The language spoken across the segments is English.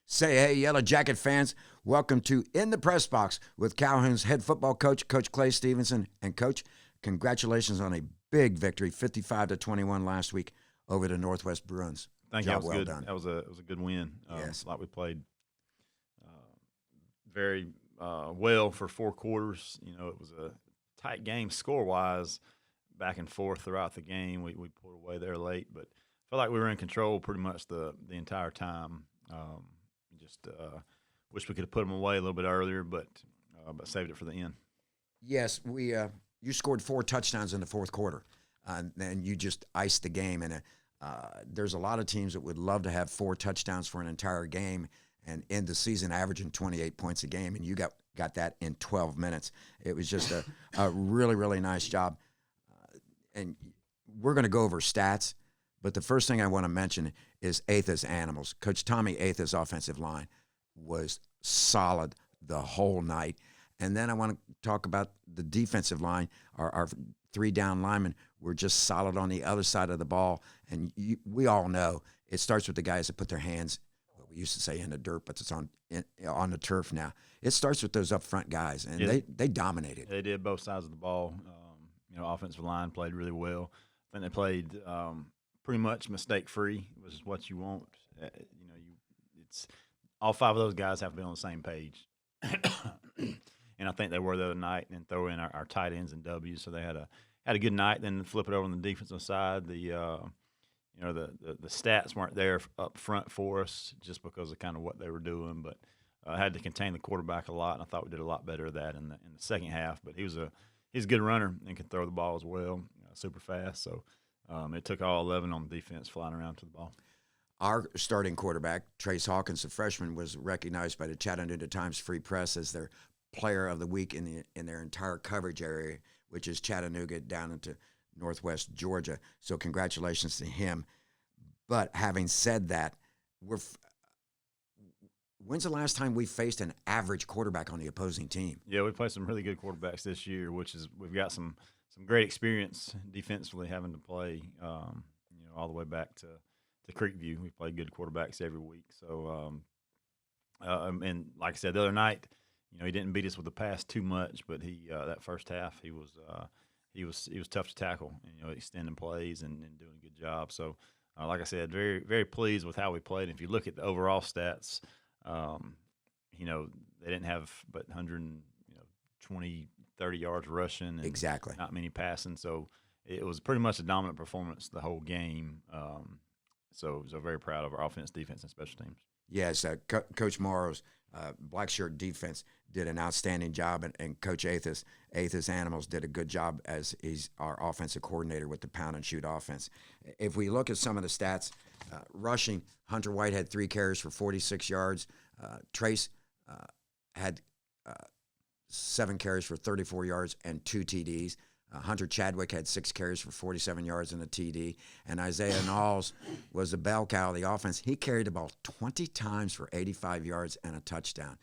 Say hey, Yellow Jacket fans. Welcome to In the Press Box with Calhoun's head football coach, Coach Clay Stevenson. And, Coach, congratulations on a big victory, 55-21 last week over the Northwest Bruins. Thank you. That was well good. done. That was a good win. Yes. Like we played very well for 4 quarters. You know, it was a tight game score-wise, back and forth throughout the game. We pulled away there late, but I felt like we were in control pretty much the entire time. Just wish we could have put them away a little bit earlier, but saved it for the end. Yes, you scored 4 touchdowns in the fourth quarter, and you just iced the game. And there's a lot of teams that would love to have 4 touchdowns for an entire game and end the season averaging 28 points a game, and you got that in 12 minutes. It was just a really, really nice job. And we're going to go over stats, but the first thing I want to mention is Atha's Animals. Coach Tommy Atha's offensive line was solid the whole night. And then I want to talk about the defensive line. Our 3 down linemen were just solid on the other side of the ball. And we all know it starts with the guys that put their hands, what we used to say in the dirt, but it's on the turf now. It starts with those up front guys, and they dominated. They did both sides of the ball. Offensive line played really well. I think they played pretty much mistake-free, which is what you want. It's all 5 of those guys have to be on the same page. And I think they were the other night, and throw in our tight ends and W's. So they had a good night. Then flip it over on the defensive side. The stats weren't there up front for us just because of kind of what they were doing, but had to contain the quarterback a lot. And I thought we did a lot better of that in the second half. But he's a good runner and can throw the ball as well, super fast. So it took all 11 on defense flying around to the ball. Our starting quarterback, Trace Hawkins, the freshman, was recognized by the Chattanooga Times Free Press as their player of the week in their entire coverage area, which is Chattanooga down into northwest Georgia. So congratulations to him. But having said that, when's the last time we faced an average quarterback on the opposing team? Yeah, we played some really good quarterbacks this year, we've got some great experience defensively having to play, all the way back to Creekview. We play good quarterbacks every week. So, and like I said the other night, he didn't beat us with the pass too much, but that first half he was tough to tackle, extending plays and doing a good job. So, like I said, very, very pleased with how we played. And if you look at the overall stats, they didn't have but 120, 30 yards rushing. And exactly. Not many passing. So it was pretty much a dominant performance the whole game. So very proud of our offense, defense, and special teams. Yes, Coach Morrow's black shirt defense did an outstanding job, and Coach Atha's Animals did a good job as he's our offensive coordinator with the pound and shoot offense. If we look at some of the stats, rushing, Hunter White had 3 carries for 46 yards. Trace had 7 carries for 34 yards and 2 TDs. Hunter Chadwick had 6 carries for 47 yards and a TD. And Isaiah Knowles was the bell cow of the offense. He carried the ball 20 times for 85 yards and a touchdown.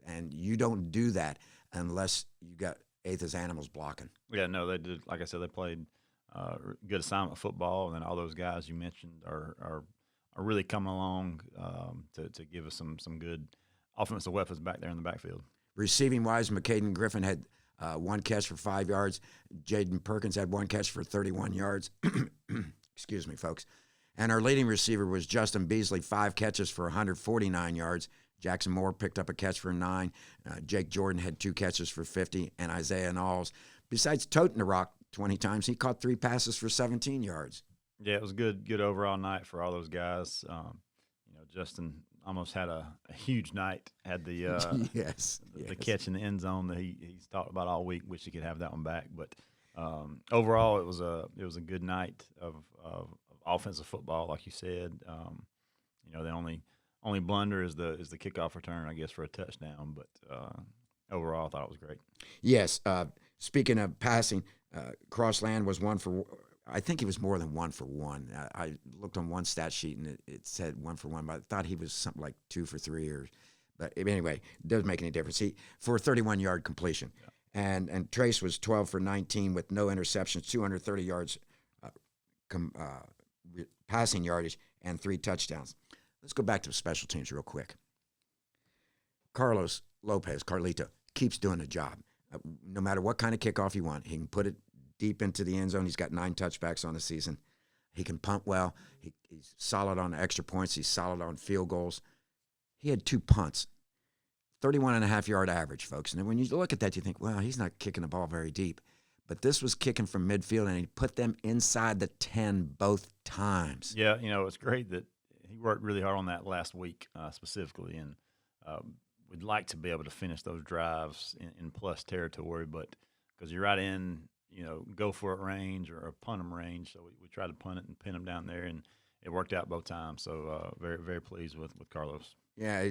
And you don't do that unless you got Atha's Animals blocking. Yeah, no, they did. Like I said, they played good assignment football, and then all those guys you mentioned are really coming along to give us some good offensive weapons back there in the backfield. Receiving-wise, McCaden Griffin had 1 catch for 5 yards. Jaden Perkins had 1 catch for 31 yards. Excuse me, folks. And our leading receiver was Justin Beasley, 5 catches for 149 yards. Jackson Moore picked up a catch for 9. Jake Jordan had 2 catches for 50. And Isaiah Knowles, besides toting the rock 20 times, he caught 3 passes for 17 yards. Yeah, it was a good overall night for all those guys. Justin almost had a huge night. Had the the catch in the end zone that he's talked about all week. Wish he could have that one back. But overall, it was a good night of offensive football, like you said. The only blunder is the kickoff return, I guess, for a touchdown. But overall, I thought it was great. Yes. Speaking of passing, Crossland was 1 for. I think he was more than 1 for 1. I looked on one stat sheet and it said 1 for 1, but I thought he was something like 2 for 3 but anyway, it doesn't make any difference. For a 31-yard completion. Yeah. And Trace was 12 for 19 with no interceptions, 230 yards passing yardage, and 3 touchdowns. Let's go back to special teams real quick. Carlito, keeps doing the job. No matter what kind of kickoff you want, he can put it deep into the end zone. He's got 9 touchbacks on the season. He can punt well. He's solid on extra points. He's solid on field goals. He had 2 punts, 31.5-yard average, folks. And when you look at that, you think, well, he's not kicking the ball very deep. But this was kicking from midfield, and he put them inside the 10 both times. Yeah, it's great that he worked really hard on that last week specifically, and we'd like to be able to finish those drives in plus territory, but because you're right in, go for it range or punt them range, so we tried to punt it and pin them down there, and it worked out both times. So very, very pleased with Carlos. Yeah,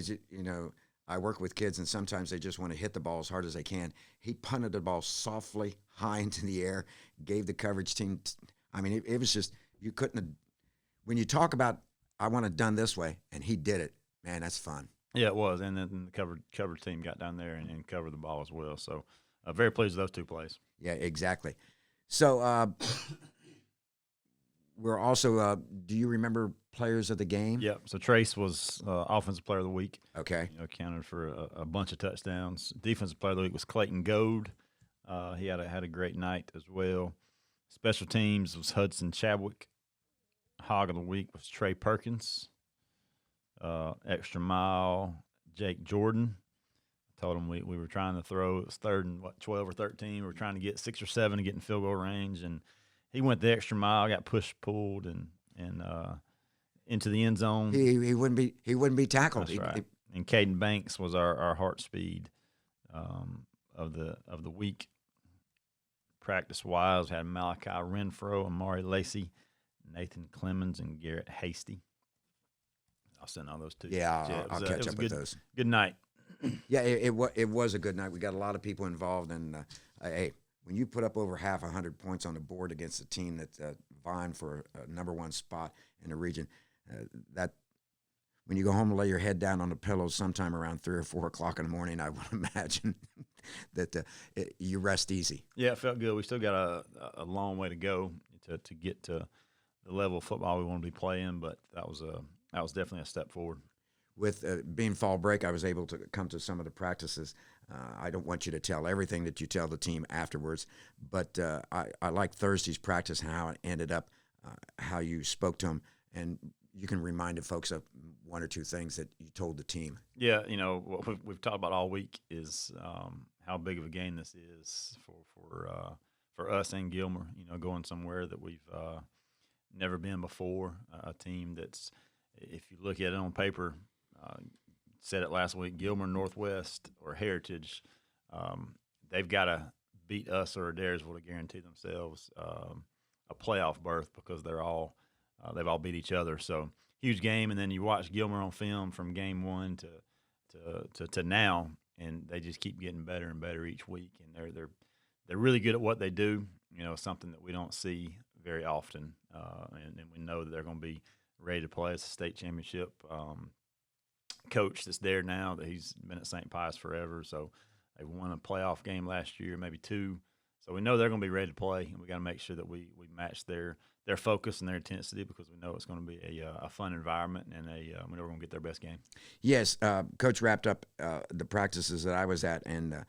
I work with kids, and sometimes they just want to hit the ball as hard as they can. He punted the ball softly, high into the air, gave the coverage team. It was just, you couldn't have, when you talk about, I want it done this way, and he did it, man, that's fun. Yeah, it was, and then the coverage team got down there and covered the ball as well. So very pleased with those 2 plays. Yeah, exactly. So we're also, do you remember players of the game? Yeah, so Trace was Offensive Player of the Week. Okay. Counted for a bunch of touchdowns. Defensive Player of the Week was Clayton Gold. He had a great night as well. Special Teams was Hudson Chadwick. Hog of the Week was Trey Perkins. Extra Mile, Jake Jordan. I told him we were trying to throw. It was 3rd and 12 or 13. We were trying to get 6 or 7 to get in field goal range, and he went the extra mile, got pulled, and into the end zone. He wouldn't be tackled. That's right. And Caden Banks was our heart speed of the week. Practice wise, we had Malachi Renfro, Amari Lacey, Nathan Clemens, and Garrett Hasty. I'll send all those 2. Yeah, I'll catch up with those. Good night. Yeah, it was a good night. We got a lot of people involved, and hey, when you put up over 100 points on the board against a team that's vying for a number 1 spot in the region, that when you go home and lay your head down on the pillows sometime around 3 or 4 o'clock in the morning, I would imagine that you rest easy. Yeah, it felt good. We still got a long way to go to get to the level of football we want to be playing, but that was definitely a step forward. With being fall break, I was able to come to some of the practices. I don't want you to tell everything that you tell the team afterwards, but I like Thursday's practice, how it ended up, how you spoke to them, and you can remind the folks of 1 or 2 things that you told the team. Yeah, what we've talked about all week is how big of a game this is for us and Gilmer. Going somewhere that we've never been before, a team that's, if you look at it on paper, said it last week, Gilmer, Northwest, or Heritage, they've got to beat us or Adairsville to guarantee themselves a playoff berth, because they've all beat each other. So huge game, and then you watch Gilmer on film from game 1 to now, and they just keep getting better and better each week, and they're really good at what they do. Something that we don't see very often, and we know that they're going to be ready to play as a state championship coach that's there now, that he's been at St. Pius forever. So they won a playoff game last year, maybe 2. So we know they're going to be ready to play, and we got to make sure that we match their focus and their intensity, because we know it's going to be a fun environment, and we know we're going to get their best game. Yes, Coach wrapped up the practices that I was at, and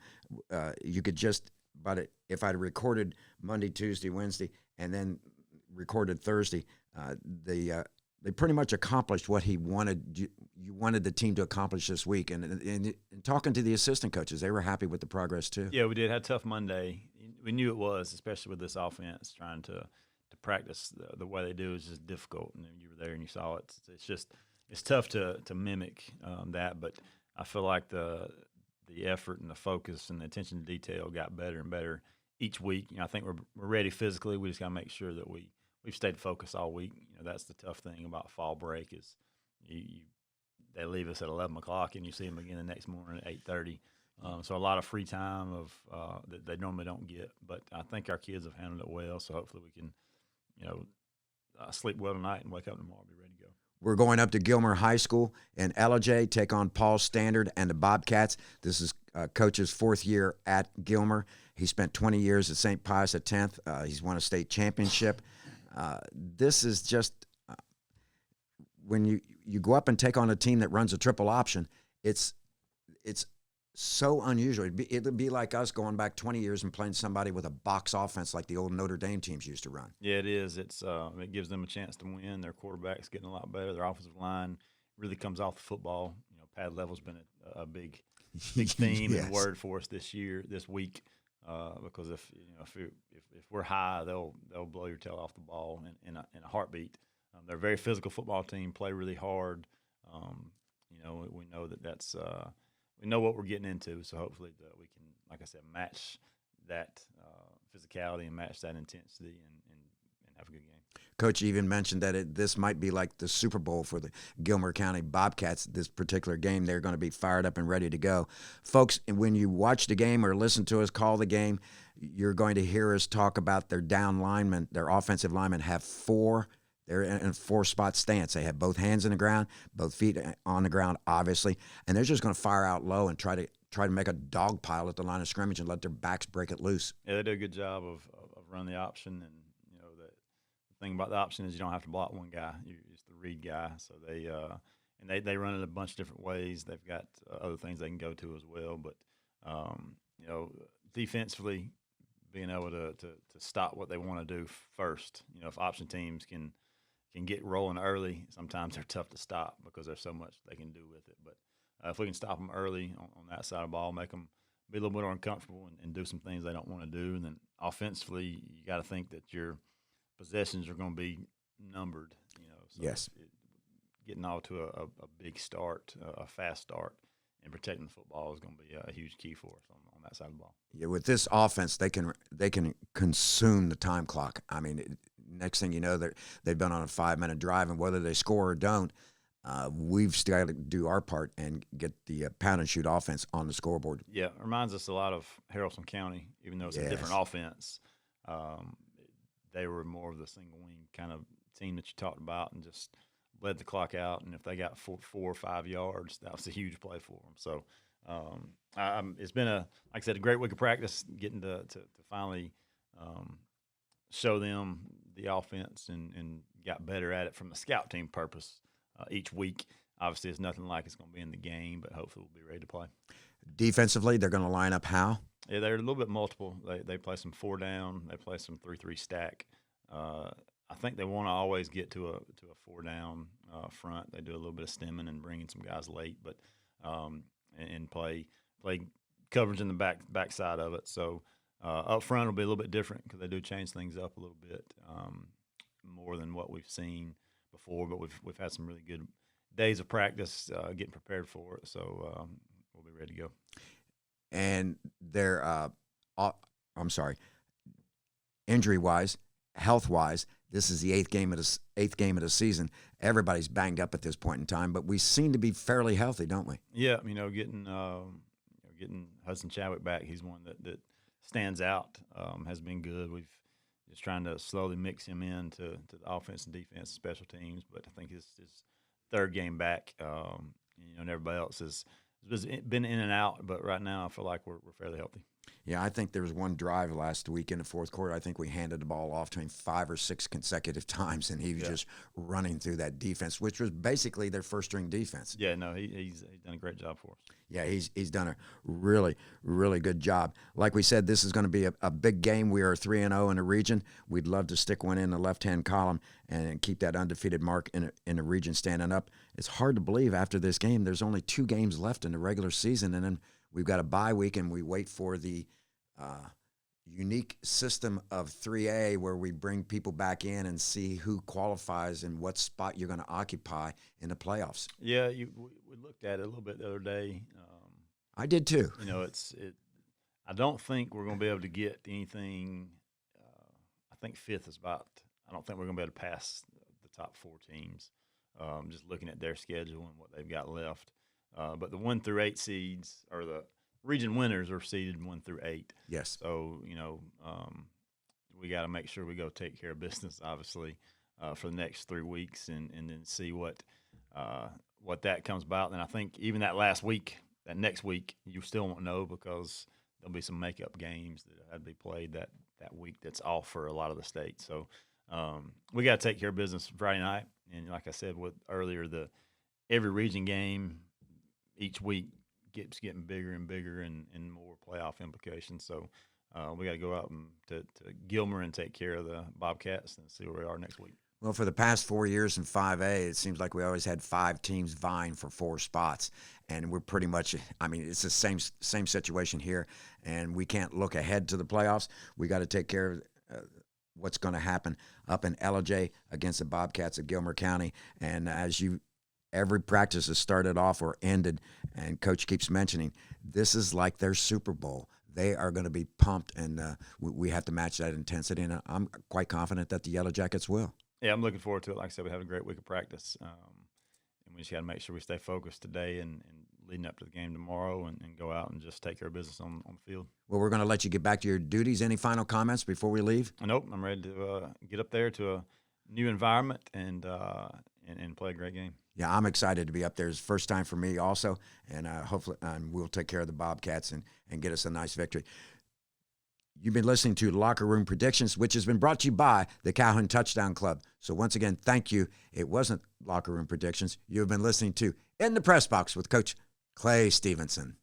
you could just about it. If I'd recorded Monday, Tuesday, Wednesday, and then recorded Thursday, they pretty much accomplished what he wanted. You wanted the team to accomplish this week, and talking to the assistant coaches, they were happy with the progress too. Yeah, we did. Had a tough Monday. We knew it was, especially with this offense, trying to practice the way they do is just difficult. And you were there and you saw it. It's tough to mimic that, but I feel like the effort and the focus and the attention to detail got better and better each week. I think we're ready physically. We just got to make sure that we've stayed focused all week. That's the tough thing about fall break is they leave us at 11 o'clock and you see them again the next morning at 8:30. So a lot of free time that they normally don't get. But I think our kids have handled it well. So hopefully we can, sleep well tonight and wake up tomorrow and be ready to go. We're going up to Gilmer High School in LJ, take on Paul Standard and the Bobcats. This is Coach's 4th year at Gilmer. He spent 20 years at St. Pius at 10th. He's won a state championship. This is just when you go up and take on a team that runs a triple option, it's it's so unusual. It'd be like us going back 20 years and playing somebody with a box offense like the old Notre Dame teams used to run. Yeah, it is. It gives them a chance to win. Their quarterback's getting a lot better. Their offensive line really comes off the football. Pad level's been a big theme Yes. and word for us this week. Because if we're high, they'll blow your tail off the ball in a heartbeat. They're a very physical football team. Play really hard. We know that's we know what we're getting into. So hopefully we can, like I said, match that physicality and match that intensity and have a good game. Coach even mentioned that this might be like the Super Bowl for the Gilmer County Bobcats. This particular game, they're going to be fired up and ready to go. Folks, when you watch the game or listen to us call the game, you're going to hear us talk about their down linemen. Their offensive linemen have they're in a 4-spot stance. They have both hands in the ground, both feet on the ground, obviously, and they're just going to fire out low and try to make a dog pile at the line of scrimmage and let their backs break it loose. Yeah, they do a good job of running the option, and the thing about the option is you don't have to block one guy. You're just the read guy. So they run it a bunch of different ways. They've got other things they can go to as well. But defensively, being able to stop what they want to do first. If option teams can get rolling early, sometimes they're tough to stop because there's so much they can do with it. But if we can stop them early on that side of the ball, make them be a little bit more uncomfortable and do some things they don't want to do, and then offensively, you got to think that your possessions are going to be numbered. So yes. Getting off to a big start, a fast start, and protecting the football is going to be a huge key for us on that side of the ball. Yeah, with this offense, they can consume the time clock. I mean, next thing you know, they've been on a 5-minute drive, and whether they score or don't, we've still got to do our part and get the pound and shoot offense on the scoreboard. Yeah, it reminds us a lot of Haralson County, even though it's a different offense. They were more of the single wing kind of team that you talked about, and just led the clock out. And if they got 4 or 5 yards, that was a huge play for them. So it's been like I said, a great week of practice, getting to finally show them the offense and got better at it from the scout team purpose each week. Obviously, it's nothing like it's going to be in the game, but hopefully we'll be ready to play. Defensively, they're going to line up how? Yeah, they're a little bit multiple. They play some 4 down. They play some 3-3 stack. I think they want to always get to a 4 down front. They do a little bit of stemming and bringing some guys late, but and play coverage in the backside of it. So up front will be a little bit different because they do change things up a little bit more than what we've seen before. But we've had some really good days of practice getting prepared for it. So we'll be ready to go. And they're, injury-wise, health-wise, this is the eighth game of the season. Everybody's banged up at this point in time, but we seem to be fairly healthy, don't we? Yeah, getting Hudson Chadwick back, he's one that stands out, has been good. We've just trying to slowly mix him into the offense and defense, special teams, but I think his 3rd game back, and everybody else has been in and out, but right now I feel like we're fairly healthy. Yeah, I think there was one drive last week in the 4th quarter. I think we handed the ball off to him 5 or 6 consecutive times, and he was just running through that defense, which was basically their first-string defense. Yeah, no, he's done a great job for us. Yeah, he's done a really, really good job. Like we said, this is going to be a big game. We are 3-0 in the region. We'd love to stick one in the left-hand column and keep that undefeated mark in the region standing up. It's hard to believe after this game there's only 2 games left in the regular season, and then we've got a bye week, and we wait for the unique system of 3A where we bring people back in and see who qualifies and what spot you're going to occupy in the playoffs. Yeah, we looked at it a little bit the other day. I did too. I don't think we're going to be able to get anything. I think 5th is about. I don't think we're going to be able to pass the top 4 teams. Just looking at their schedule and what they've got left. But the 1 through 8 seeds, or the region winners, are seeded 1 through 8. Yes. So we got to make sure we go take care of business, obviously, for the next 3 weeks, and then see what that comes about. And I think even that next week, you still won't know because there'll be some makeup games that had to be played that week that's off for a lot of the states. So we got to take care of business Friday night, and like I said earlier, every region game each week keeps getting bigger and bigger and more playoff implications. So we got to go out and to Gilmer and take care of the Bobcats and see where we are next week. Well, for the past 4 years in 5A, it seems like we always had 5 teams vying for 4 spots, and we're pretty much, I mean, it's the same situation here, and we can't look ahead to the playoffs. We got to take care of what's going to happen up in LJ against the Bobcats of Gilmer County, and every practice has started off or ended, and Coach keeps mentioning, this is like their Super Bowl. They are going to be pumped, and we have to match that intensity, and I'm quite confident that the Yellow Jackets will. Yeah, I'm looking forward to it. Like I said, we have a great week of practice, and we just got to make sure we stay focused today and leading up to the game tomorrow and go out and just take care of business on the field. Well, we're going to let you get back to your duties. Any final comments before we leave? Nope, I'm ready to get up there to a new environment and play a great game. Yeah, I'm excited to be up there. It's the first time for me also, and hopefully we'll take care of the Bobcats and get us a nice victory. You've been listening to Locker Room Predictions, which has been brought to you by the Calhoun Touchdown Club. So once again, thank you. It wasn't Locker Room Predictions. You've been listening to In the Press Box with Coach Clay Stevenson.